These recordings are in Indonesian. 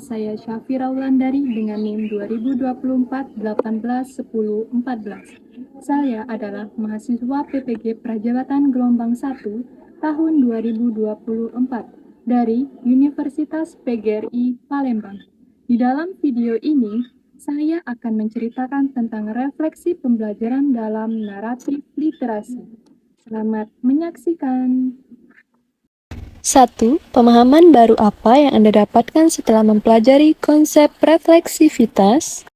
saya Syafira Wulandari dengan NIM 2024-18-10-14. Saya adalah mahasiswa PPG Prajabatan Gelombang 1 tahun 2024 dari Universitas PGRI Palembang. Di dalam video ini, saya akan menceritakan tentang refleksi pembelajaran dalam naratif literasi. Selamat menyaksikan. 1. Pemahaman baru apa yang Anda dapatkan setelah mempelajari konsep refleksivitas?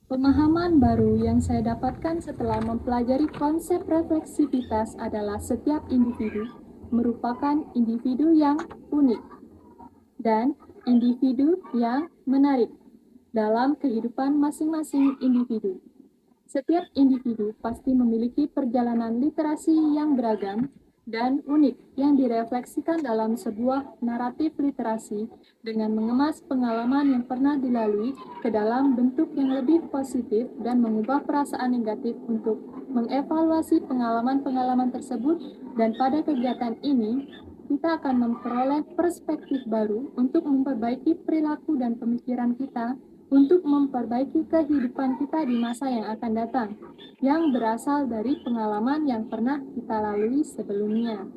Pemahaman baru yang saya dapatkan setelah mempelajari konsep refleksivitas adalah setiap individu merupakan individu yang unik dan individu yang menarik dalam kehidupan masing-masing individu. Setiap individu pasti memiliki perjalanan literasi yang beragam dan unik yang direfleksikan dalam sebuah naratif literasi dengan mengemas pengalaman yang pernah dilalui ke dalam bentuk yang lebih positif dan mengubah perasaan negatif untuk mengevaluasi pengalaman-pengalaman tersebut, dan pada kegiatan ini kita akan memperoleh perspektif baru untuk memperbaiki perilaku dan pemikiran kita untuk memperbaiki kehidupan kita di masa yang akan datang, yang berasal dari pengalaman yang pernah kita lalui sebelumnya.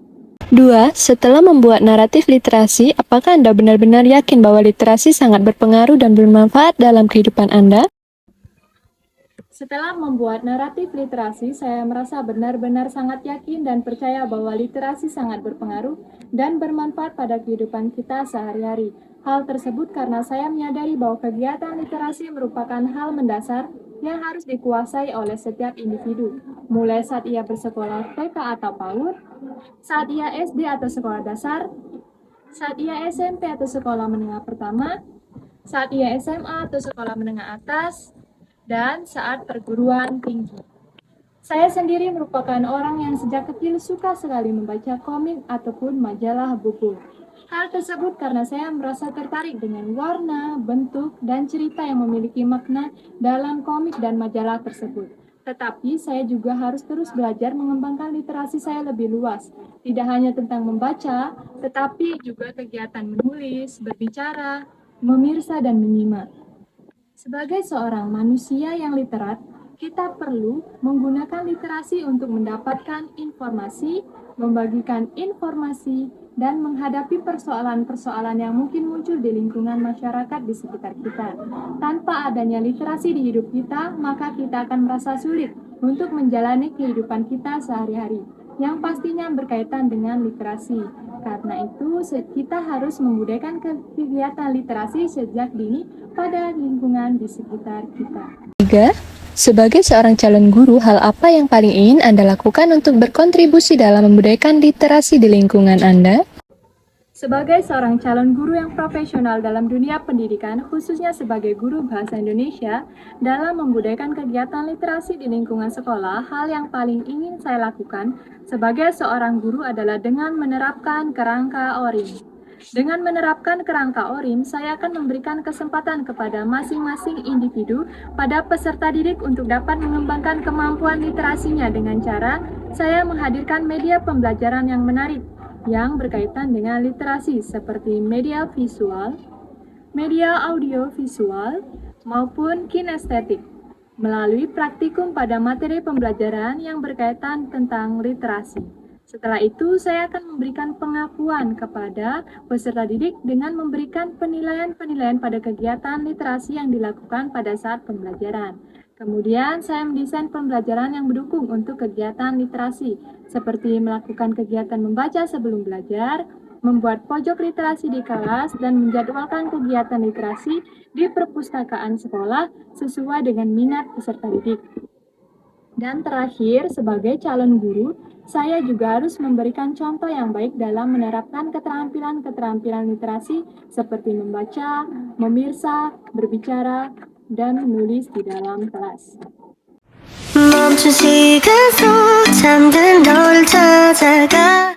2. Setelah membuat naratif literasi, apakah Anda benar-benar yakin bahwa literasi sangat berpengaruh dan bermanfaat dalam kehidupan Anda? Setelah membuat naratif literasi, saya merasa benar-benar sangat yakin dan percaya bahwa literasi sangat berpengaruh dan bermanfaat pada kehidupan kita sehari-hari. Hal tersebut karena saya menyadari bahwa kegiatan literasi merupakan hal mendasar yang harus dikuasai oleh setiap individu, mulai saat ia bersekolah TK atau PAUD, saat ia SD atau sekolah dasar, saat ia SMP atau sekolah menengah pertama, saat ia SMA atau sekolah menengah atas, dan saat perguruan tinggi. Saya sendiri merupakan orang yang sejak kecil suka sekali membaca komik ataupun majalah buku. Hal tersebut karena saya merasa tertarik dengan warna, bentuk, dan cerita yang memiliki makna dalam komik dan majalah tersebut. Tetapi saya juga harus terus belajar mengembangkan literasi saya lebih luas. Tidak hanya tentang membaca, tetapi juga kegiatan menulis, berbicara, memirsa, dan menyimak. Sebagai seorang manusia yang literat, kita perlu menggunakan literasi untuk mendapatkan informasi, membagikan informasi, dan menghadapi persoalan-persoalan yang mungkin muncul di lingkungan masyarakat di sekitar kita. Tanpa adanya literasi di hidup kita, maka kita akan merasa sulit untuk menjalani kehidupan kita sehari-hari, yang pastinya berkaitan dengan literasi. Karena itu, kita harus membudayakan kegiatan literasi sejak dini pada lingkungan di sekitar kita. 3. Sebagai seorang calon guru, hal apa yang paling ingin Anda lakukan untuk berkontribusi dalam membudayakan literasi di lingkungan Anda? Sebagai seorang calon guru yang profesional dalam dunia pendidikan, khususnya sebagai guru bahasa Indonesia, dalam membudayakan kegiatan literasi di lingkungan sekolah, hal yang paling ingin saya lakukan sebagai seorang guru adalah dengan menerapkan kerangka ORIM. Dengan menerapkan kerangka ORIM, saya akan memberikan kesempatan kepada masing-masing individu pada peserta didik untuk dapat mengembangkan kemampuan literasinya dengan cara saya menghadirkan media pembelajaran yang menarik, yang berkaitan dengan literasi seperti media visual, media audio visual, maupun kinestetik, melalui praktikum pada materi pembelajaran yang berkaitan tentang literasi. Setelah itu, saya akan memberikan pengakuan kepada peserta didik dengan memberikan penilaian-penilaian pada kegiatan literasi yang dilakukan pada saat pembelajaran. Kemudian, saya mendesain pembelajaran yang mendukung untuk kegiatan literasi, seperti melakukan kegiatan membaca sebelum belajar, membuat pojok literasi di kelas, dan menjadwalkan kegiatan literasi di perpustakaan sekolah sesuai dengan minat peserta didik. Dan terakhir, sebagai calon guru, saya juga harus memberikan contoh yang baik dalam menerapkan keterampilan-keterampilan literasi seperti membaca, memirsa, berbicara, dan menulis di dalam kelas. 멈춘 시간 속 잠든 널 찾아가